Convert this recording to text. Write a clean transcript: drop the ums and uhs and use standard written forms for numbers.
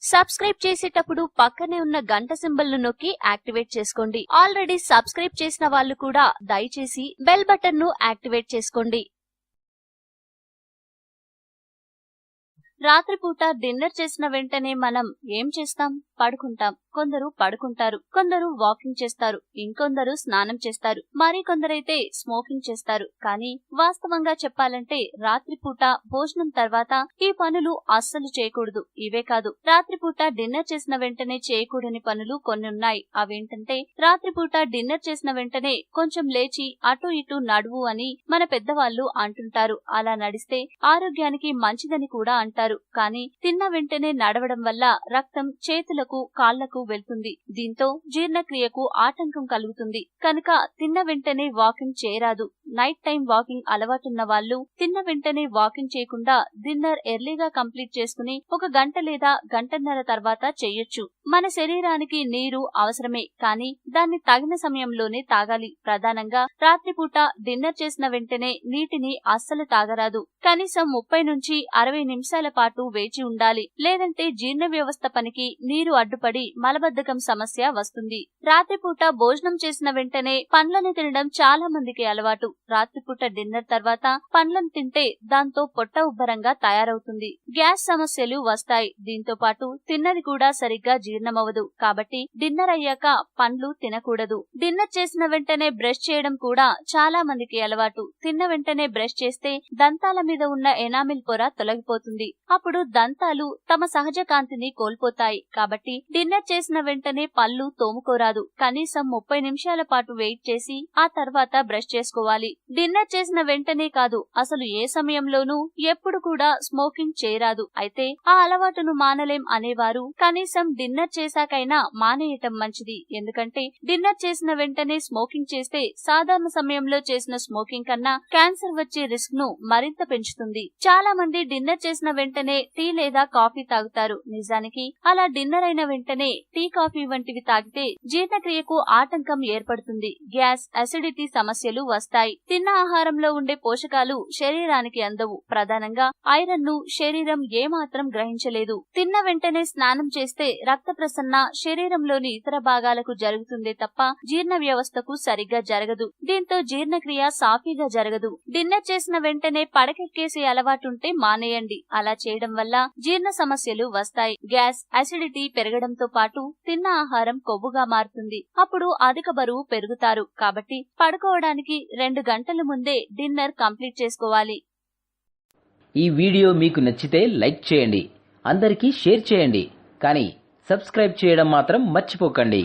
Subscribe చేసేటప్పుడు పక్కనే ఉన్న గంట సింబల్ ను నొక్కి యాక్టివేట్ చేసుకోండి. ఆల్రెడీ సబ్స్క్రైబ్ చేసిన వాళ్ళు కూడా దయచేసి బెల్ బటన్ ను యాక్టివేట్ చేసుకోండి. రాత్రిపూట డిన్నర్ చేసిన వెంటనే మనం ఏం చేస్తాం? పడుకుంటాం. కొందరు పడుకుంటారు, కొందరు వాకింగ్ చేస్తారు, ఇంకొందరు స్నానం చేస్తారు, మరి కొందరైతే స్మోకింగ్ చేస్తారు. కానీ వాస్తవంగా చెప్పాలంటే రాత్రిపూట భోజనం తర్వాత ఈ పనులు అస్సలు చేయకూడదు. ఇవే కాదు, రాత్రిపూట డిన్నర్ చేసిన వెంటనే చేయకూడని పనులు కొన్ని ఉన్నాయి. అవేంటంటే రాత్రిపూట డిన్నర్ చేసిన వెంటనే కొంచెం లేచి అటు ఇటు నడువు అని మన పెద్దవాళ్ళు అంటుంటారు. అలా నడిస్తే ఆరోగ్యానికి మంచిదని కూడా అంటారు. కానీ తిన్న వెంటనే నడవడం వల్ల రక్తం చేతులకు కాళ్లకు వెళ్తుంది. దీంతో జీర్ణక్రియకు ఆటంకం కలుగుతుంది. కనుక తిన్న వెంటనే వాకింగ్ చేయరాదు. నైట్ టైం వాకింగ్ అలవాటున్న వాళ్ళు తిన్న వెంటనే వాకింగ్ చేయకుండా డిన్నర్ ఎర్లీగా కంప్లీట్ చేసుకుని 1 గంట లేదా గంటన్నర తర్వాత చేయొచ్చు. మన శరీరానికి నీరు అవసరమే, కానీ దాన్ని తగిన సమయంలోనే తాగాలి. ప్రధానంగా రాత్రిపూట డిన్నర్ చేసిన వెంటనే నీటిని అస్సలు తాగరాదు. కనీసం 30 నుంచి 60 నిమిషాల పాటు వేచి ఉండాలి. లేదంటే జీర్ణ వ్యవస్థ పనికి నీరు అడ్డుపడి మలబద్ధకం సమస్య వస్తుంది. రాత్రిపూట భోజనం చేసిన వెంటనే పండ్లను తినడం చాలా మందికి అలవాటు. రాత్రిపూట డిన్నర్ తర్వాత పండ్లను తింటే దాంతో పొట్ట ఉబ్బరంగా తయారవుతుంది. గ్యాస్ సమస్యలు వస్తాయి. దీంతో పాటు తిన్నది కూడా సరిగ్గా జీర్ణమవదు. కాబట్టి డిన్నర్ అయ్యాక పండ్లు తినకూడదు. డిన్నర్ చేసిన వెంటనే బ్రష్ చేయడం కూడా చాలా మందికి అలవాటు. తిన్న వెంటనే బ్రష్ చేస్తే దంతాల మీద ఉన్న ఎనామిల్ పొర తొలగిపోతుంది. అప్పుడు దంతాలు తమ సహజ కాంతిని కోల్పోతాయి. కాబట్టి డిన్నర్ చేసిన వెంటనే పళ్ళు తోముకోరాదు. కనీసం 30 నిమిషాల పాటు వెయిట్ చేసి ఆ తర్వాత బ్రష్ చేసుకోవాలి. డిన్నర్ చేసిన వెంటనే కాదు, అసలు ఏ సమయంలోనూ ఎప్పుడు కూడా స్మోకింగ్ చేయరాదు. అయితే ఆ అలవాటును మానలేం అనేవారు కనీసం డిన్నర్ చేశాకైనా మానేయటం మంచిది. ఎందుకంటే డిన్నర్ చేసిన వెంటనే స్మోకింగ్ చేస్తే సాధారణ సమయంలో చేసిన స్మోకింగ్ కన్నా క్యాన్సర్ వచ్చే రిస్క్ ను మరింత పెంచుతుంది. చాలా మంది డిన్నర్ చేసిన వెంటనే టీ లేదా కాఫీ తాగుతారు. నిజానికి అలా డిన్నర్ అయిన వెంటనే టీ, కాఫీ వంటివి తాగితే జీర్ణక్రియకు ఆటంకం ఏర్పడుతుంది. గ్యాస్, అసిడిటీ సమస్యలు వస్తాయి. తిన్న ఆహారంలో ఉండే పోషకాలు శరీరానికి అందవు. ప్రధానంగా ఐరన్ ను శరీరం ఏమాత్రం గ్రహించలేదు. తిన్న వెంటనే స్నానం చేస్తే రక్త ప్రసరణ శరీరంలోని ఇతర భాగాలకు జరుగుతుందే తప్ప జీర్ణ వ్యవస్థకు సరిగ్గా జరగదు. దీంతో జీర్ణక్రియ సాఫీగా జరగదు. డిన్నర్ చేసిన వెంటనే పడకెక్కేసే అలవాటుంటే మానేయండి. అలా చేయడం వల్ల జీర్ణ సమస్యలు వస్తాయి. గ్యాస్, అసిడిటీ పెరగడంతో పాటు తిన్న ఆహారం కొవ్వుగా మారుతుంది. అప్పుడు అధిక బరువు పెరుగుతారు. కాబట్టి పడుకోవడానికి 2 గంటల ముందే డిన్నర్ కంప్లీట్ చేసుకోవాలి. ఈ వీడియో మీకు నచ్చితే లైక్ చేయండి, అందరికీ షేర్ చేయండి, కానీ సబ్స్క్రైబ్ చేయడం మాత్రం మర్చిపోకండి.